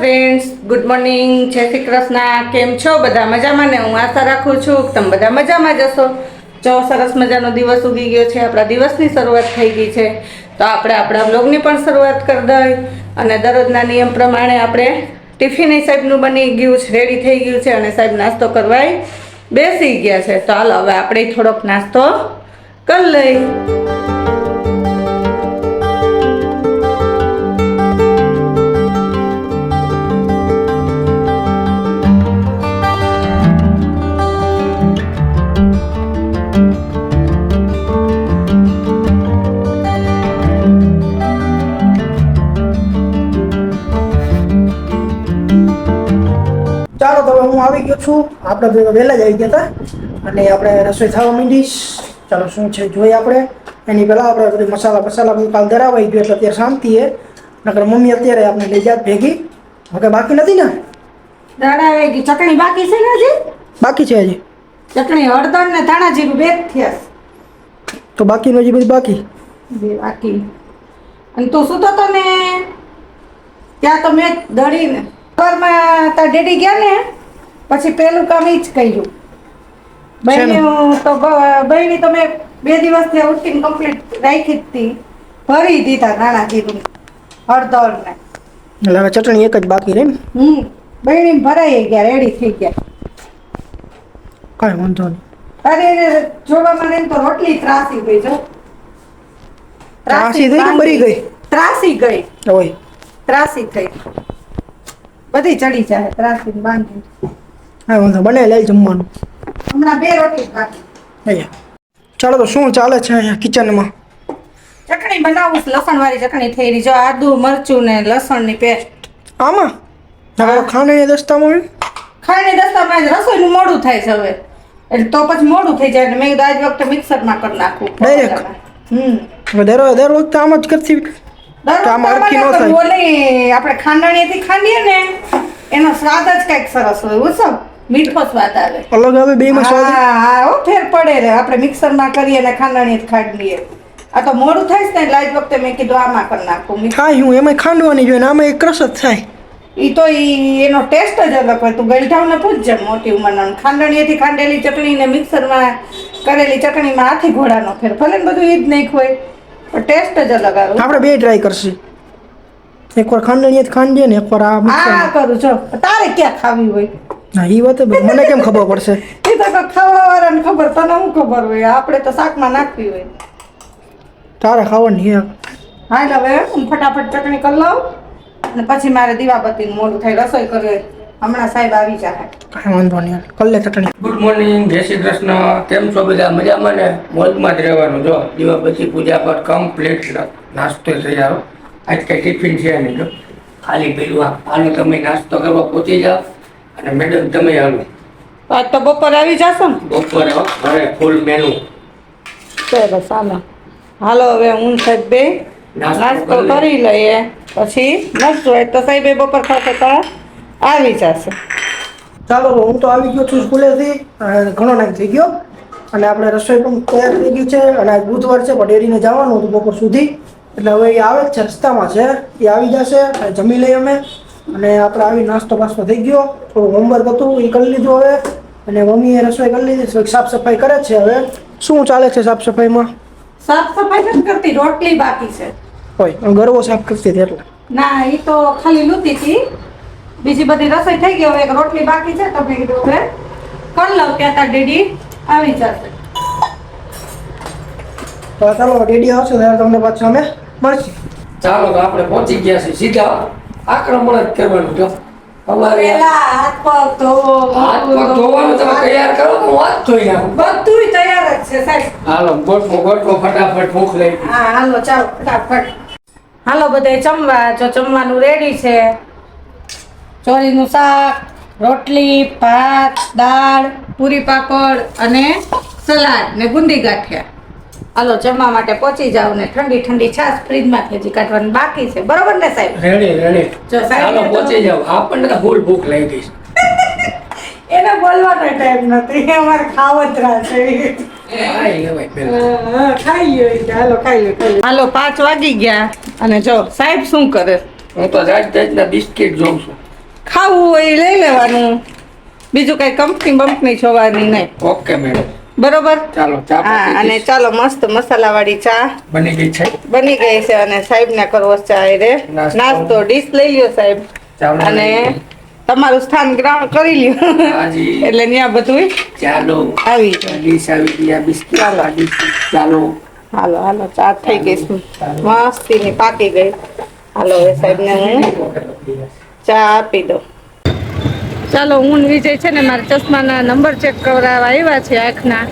Friends, good morning, જય શ્રી કૃષ્ણ. કેમ છો બધા? મજામાં ને? હું આશા રાખું છું કે તમે બધા મજામાં જ હશો. જો સરસ મજાનો દિવસ ઉગી ગયો છે, આપણા દિવસની શરૂઆત થઈ ગઈ છે, તો આપણે આપણા બ્લોગની પણ શરૂઆત કરી દઈએ. અને દરરોજના નિયમ પ્રમાણે આપણે ટિફિન સાહેબનું બની ગયું છે, રેડી થઈ ગયું છે અને સાહેબ નાસ્તો કરવા બેસી ગયા છે. તો હાલો હવે આપણે થોડોક નાસ્તો કરી લઈએ. ચાલો તો હું આવી ગયો છું. આપણે ભેગા વહેલા જ આવી ગયા હતા અને આપણે રસોઈ થવા માંડીશ. ચાલો શું છે જોઈએ આપણે. એની પહેલાં આપણે બધી મસાલા બધું કાલ ધરાવાઈ ગયો એટલે અત્યારે શાંતિ છે. નકર મમ્મી અત્યારે આપણે લઈ જાય ભેગી. હવે બાકી નથી ને? દાડા આવી ગઈ. ચટણી બાકી છે ને? હજી બાકી છે હજી ચટણી, હળદર ને ધાણા જીરું બે થયા તો બાકીનું હજી બધું બાકી. બે બાકી. અને તું સૂતો તો ને ત્યાં તો મેં દળીને ઘરમાં તાર ડેડી ગયા ને પછી પેલું કામ ઈ જ કર્યું. બહેની તો મેં 2 દિવસથી ઉઠીને કમ્પ્લીટ રાખી જ હતી. ભરી દીધા નાના જીરું હળદર ને. એટલે હવે ચટણી એક જ બાકી રહી ને. બહેની ભરાઈ ગયા, રેડી થઈ ગયા. કાંઈ વાંધો નહીં. અરે જોવામાં ને તો રોટલી ત્રાસી ગઈ. જો ત્રાસી થઈ કે મરી ગઈ? ત્રાસી ગઈ. હોય ત્રાસી થઈ, બધી ચડી જાય ત્રાસી બાંધી. હા વાંધો, બને લઈ જમવાનું. હમણાં 2 રોટલી બાકી. અહીંયા ચાલો તો શું ચાલે છે અહીંયા કિચનમાં? ચટણી બનાવું છું, લસણ વાળી ચટણી થઈ રહી. જો આદુ મરચું ને લસણ ની પેસ્ટ. આમાં હવે ખાંડની દસ્તામાં ખાઈને દસ્તામાં રસોઈનું મોડું થાય છે હવે, એટલે તો પછી મોડું થઈ જાય. મેં કીધું આજ વખતે મિક્સરમાં કરી નાખું ડાયરેક્ટ. દર વખતે આમ જ કરતી. આપણે ખાંડણીથી ખાંડીએ ને એનો સ્વાદ જ કઈક સરસ હોય. ઉસમ મીઠો સ્વાદ આવે, અલગ આવે બેમાં સ્વાદ. હા ફેર પડે રે. આપણે મિક્સરમાં કરીએ ને ખાંડણીથી ખાંડીએ. આ તો મોડું થાય છે ને એટલે આજ વખતે મેં કીધું આમાં કરી નાખું. થાય હું એમાં ખાંડવાની જોઈએ ને આમાં એક રસ જ થાય. ઈ તો એનો ટેસ્ટ જ અલગ હોય. તું ગલઢાવને પૂછજે મોટી ઉંમરના. ખાંડણીથી ખાંડેલી ચટણી ને મિક્સરમાં કરેલી ચટણીમાં હાથી ઘોડાનો ફેર. ભલે ને બધું ઈ જ નહીં હોય પણ ટેસ્ટ જ અલગ આવે. આપણે 2 ટ્રાય કરશું. એકવાર ખાંડણી ખાંડીએ ને એકવાર આ કરું. જો તારે ક્યાં ખાવી હોય? ના ઈ વાત મને કેમ ખબર પડશે? એ તો ખાવા વાળાને ખબર, તને શું ખબર હોય? આપણે તો શાકમાં નાખવી હોય. તારે ખાવાની હે. હા હવે હું ફટાફટ ચટણી કરી લઉં અને પછી મારે દીવાબત્તીનું મોડું થાય, રસોઈ કરે. હમણાં સાહેબ આવી જાય. કાંઈ વાંધો નહીં, કર લે ચટણી. ગુડ મોર્નિંગ, જય શ્રી કૃષ્ણ. કેમ છો બધા? મજામાં ને? મોજમાં જ રહેવાનું. જો દીવાબત્તી પૂજા પર કમ્પ્લીટ નાસ્તો તૈયાર. આજ કંઈ ટિફિન છે નહીં. જો ખાલી પેલું આનો તમે નાસ્તો કરવા પહોંચી જાઓ અને મેડમ તમે આવો. આજ તો બપોર આવી જશો ને? બપોરે ઘરે ફૂલ મેનુ. બસ હાલો હવે હું સાહેબ બે નાસ્તો કરી લઈએ પછી નાસ્તો હોય તો સાહેબ બપોર ખાતા આવી જશે. ચાલો હું તો આવી ગયો છું સ્કૂલેથી. ઘણો ટાઈમ થઈ ગયો અને આપણે રસોઈ પણ તૈયાર થઈ ગયું છે. અને આજ બુધવાર છે પણ ડેરીને જવાનું હતું બપોર સુધી. એટલે હવે એ આવે જ છે, રસ્તામાં છે. એ આવી જશે, જમી લઈએ અમે. અને આપણે આવી નાસ્તો પાસ્તો થઈ ગયો. થોડું હોમવર્ક હતું એ કરી લીધું હવે. અને મમ્મીએ રસોઈ કરી લીધી, સાફ સફાઈ કરે છે. હવે શું ચાલે છે સાફ સફાઈમાં? સાફ સફાઈ નથી કરતી, રોટલી બાકી છે. હોય ગરવો સાફ કરતી હતી એટલે? ના એ તો ખાલી લૂતી હતી. બીજી બધી રસોઈ થઈ ગઈ. હવે એક રોટલી બાકી છે તો મેં કીધું હવે કરી લઉં ત્યાં તાર ડેડી આવી જશે. તો ચાલો ડેડી આવશે ત્યારે તમને પાછા અમે મળશે. ચાલો તો આપણે પહોંચી ગયા છીએ. સીધા આક્રમણ જ કરવાનું. જો અમારે હાથ પગ ધોવાનું તમે તૈયાર કરો તો હું હાથ ધોઈ નાખું. બધું તૈયાર જ છે સાહેબ. હાલો ગોઠવો ફટાફટ. ભૂખ લાગી. હા હાલો ચાલો ફટાફટ. હાલો બધે જમવા. જો જમવાનું રેડી છે. ચોરીનું શાક, રોટલી, ભાત, દાળ, પૂરી પાપડ અને સલાડ ને ગુંદી ગાંઠિયા. હાલો જમવા માટે પહોંચી જાવ ને ઠંડી ઠંડી છાશ ફ્રીજમાંથી હજી કાઢવાની બાકી છે. બરોબર ને સાહેબ? રેડી. જો સાહેબ ચાલો પહોંચી જાવ. આપણને તો ફૂલ ભૂખ લાગી છે. એને બોલવાનો ટાઈમ નથી, અમારે ખાવ જ રાખે. હાલો 5 વાગી ગયા અને જો સાહેબ શું કરે? હું તો જાત જાતના બિસ્કિટ જોઉં છું. ખાવું હોય એ લઈ લેવાનું, બીજું કઈ કંપની બંપની જોવાની નહીં. ઓકે મેડમ, બરોબર? ચાલો ચા હા, પતી અને ગઈ. ચાલો મસ્ત મસાલાવાળી ચા બની ગઈ છે. બની ગઈ છે અને સાહેબને કરવો છે આ રે નાસ્તો. ડીશ લઈ લ્યો સાહેબ ચાલો અને તમારું સ્થાન ગ્રહણ કરી લ્યો હાજી. એટલે ત્યાં બધું ચાલો આવી જાય. ડીશ આવી ગયા, બિસ્કિટ ચાલો. ડીશ. ચાલો હાલો હાલો, ચા થઈ ગઈ છે. મસ્તીની પાકી ગઈ. હાલો હવે સાહેબને હું ચા આપી દો. ચાલો, હું ને વિજય છે ને મારા ચશ્માના નંબર ચેક કરાવવા આવ્યા છે, આંખના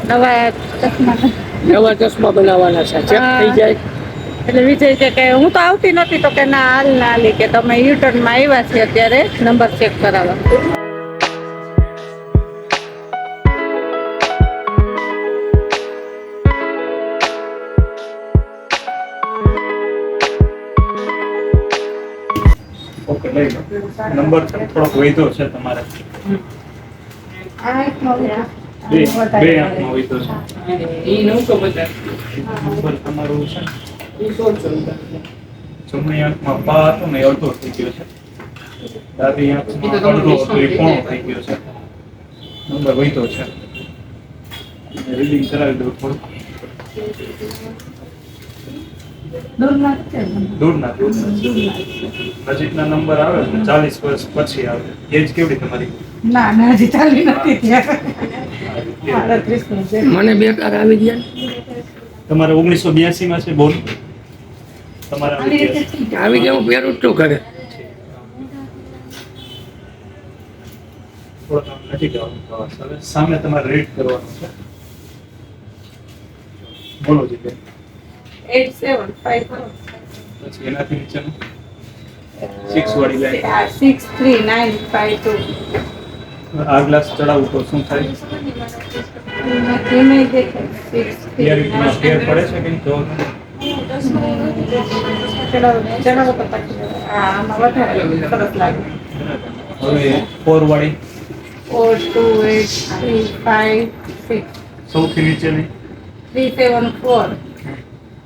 નવા ચશ્માના. નવા ચશ્મા બનાવવાના છે, ચેક થઈ જાય. એટલે વિજય કે હું તો આવતી નહોતી, તો કે ના હાલ ના હાલી, કે તમે યુટર્નમાં આવ્યા છે અત્યારે નંબર ચેક કરાવવા. ઓકે લઈ લો નંબર થોડોક વધ્યો છે તમારે બે આંખમાં વધ્યો છે ઈ 950. નંબર તમારું છે જમણી આંખમાં પા હતો ને એ અડધો થઈ ગયો છે ડાબી આંખમાં અડધો હતો એ પોણો થઈ ગયો છે નંબર વધ્યો છે રીડિંગ કરાવી દઉં થોડું દૂરના નજીકના નંબર આવે ને 40 વર્ષ પછી આવે એજ કેવડી તમારી ના ના, હજી ચાલી નથી ત્યાં. મને બે કાર આવી ગયા. તમારે 1982 માં છે બોર્ન તમારે આવી ગયા છે? આવી ગયા, હું પહેરું જ છું ઘરે. થોડોક આમ નજીક આવવાનું પ્રવાસ. હવે સામે તમારે રેડ કરવાનું છે બોલો જી બેન. 8754 પછી એનાથી નીચેનું 6 વાળી લાઈન 63952. આ ગ્લાસ ચડાવું તો શું થાય ધીમે દેખાય. ક્લિયરિટીમાં ફેર પડે છે કે તો ચડાવો તો પછી આમાં વધારે સરસ લાગે. હવે 4 વાળી 428356 સૌથી નીચેની 374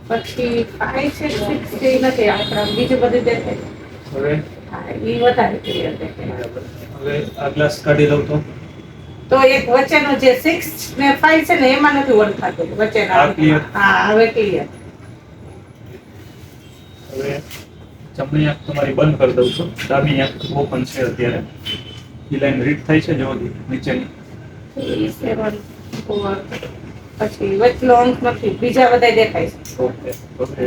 પછી 5660 નથી આંકડા, બીજું બધું દેખાય. હવે હા, એ વધારે ક્લિયર દેખાય. હવે આ ગ્લાસ કાઢી લઉં તો એક વચ્ચેનો જે 6 ને 5 છે ને એમાં નથી ઓળખાતું વચ્ચેના. આ clear? હા, હવે ક્લિયર. હવે જમણી આંખ તમારી બંધ કરી દઉં છું ડાબી આંખ ઓપન છે અત્યારે એ લાઈન રીડ થાય છે જો નીચેની 374 પછી વચલો અંક નથી, બીજા બધા દેખાય છે. ઓકે ઓકે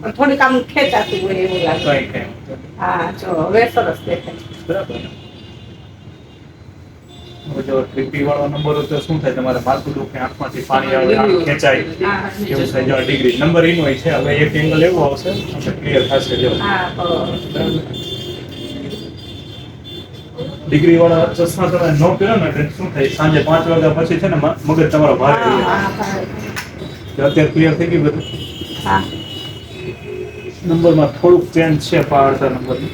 પણ થોડીક આમ ખેંચાતું હોય એવું લાગે. કઈ કઈ હા, જો હવે સરસ દેખાય. બરાબર ને? હવે જો 3P વાળો નંબર હોય તો શું થાય તમારે માથું દુખે આંખમાંથી પાણી આવે આંખ ખેંચાય એવું થાય જો ડિગ્રી નંબર એનો હોય છે હવે એક એંગલ એવો આવશે એટલે ક્લિયર થશે જો હા, બરોબર. ડિગ્રી વાળા ચશ્મા તમે ન પહેરો ને એટલે શું થાય સાંજે 5 વાગ્યા પછી છે ને મગજ તમારો ભારે થઈ જાય હા, હા, અત્યારે ક્લિયર થઈ ગયું બધું હા. નંબરમાં થોડુંક ચેન્જ છે પાડતા નંબરનું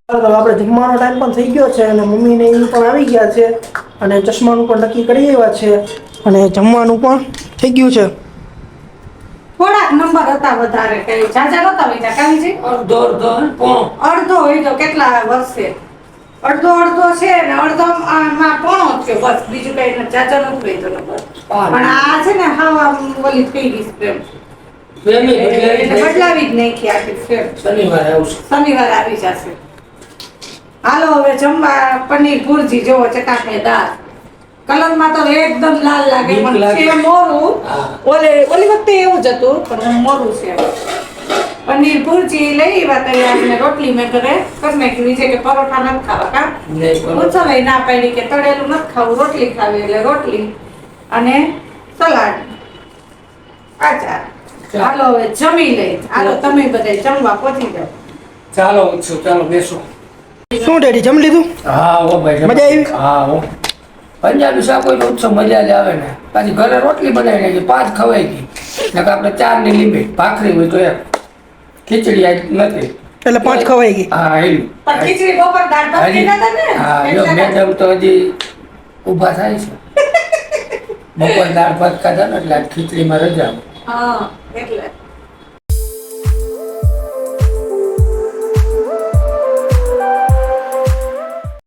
તો આપણે જમવાનો ટાઈમ પણ થઈ ગયો છે અને મમ્મીને એ પણ આવી ગયા છે અને ચશ્માનું પણ નક્કી કરી આવ્યા છે અને જમવાનું પણ થઈ ગયું છે. થોડાક નંબર હતા વધારે, કઈ જાજા નતા હોય કાવી છે. અડધો અડધો ને પોણો. અડધો હોય તો કેટલા વર્ષે અડધો છે ને અડધો માં પોણો થયો, બસ બીજું કઈ જાજા નતું હોય તો નંબર. પણ આ છે ને હા આમ ઓલી થઈ ગઈ સ્પ્રેમ પ્રેમી એટલે બદલાવી જ નાખી આખી સ્પ્રેમ. શનિવારે આવશે. શનિવારે આવી જશે. હાલો હવે જમવા પનીર ભુરજી જોવો ચટાકેદાર. કલરમાં તો એકદમ લાલ લાગે બીક પણ લાગે. છે મોરું. હા. ઓલી વખતે એવું જ હતું પણ મોરું છે. પનીર ભુરજી લઈ આવ્યા તૈયાર ને રોટલી મેં ઘરે કરી નાખી. વિજય કે પરોઠા નથી ખાવા કા નહીં બરોબર. ઉત્સવે ના પાડી કે તળેલું નથી ખાવું, રોટલી ખાવી એટલે રોટલી અને સલાડ આચાર. હાલો હવે જમી લઈ. હાલો તમે બધા જમવા પહોંચી જાઓ. ચાલો ઉઠશું, ચાલો બેસો. શું ડેડી જમી લીધું? હા હો ભાઈ. મજા આવી? હા હો. પંજાબી શાક હોય તો ઉત્સવ મજા જ આવે ને. પાછી ઘરે રોટલી બનાવી નાખી 5 ખવાઈ ગઈ. નકર આપણે 4 ની લિમિટ. ભાખરી હોય તો 1. ખીચડી આજ નથી. એટલે 5 ખવાઈ ગઈ. હા હેલું પણ ખીચડી બપોર દાળ ભાત હજી ખાધા હતા ને હા જો એટલે મેડમ તો હજી ઊભા થાય છે બપોર દાળ ભાત ખાધા ને એટલે આજ ખીચડીમાં રજા હા એટલે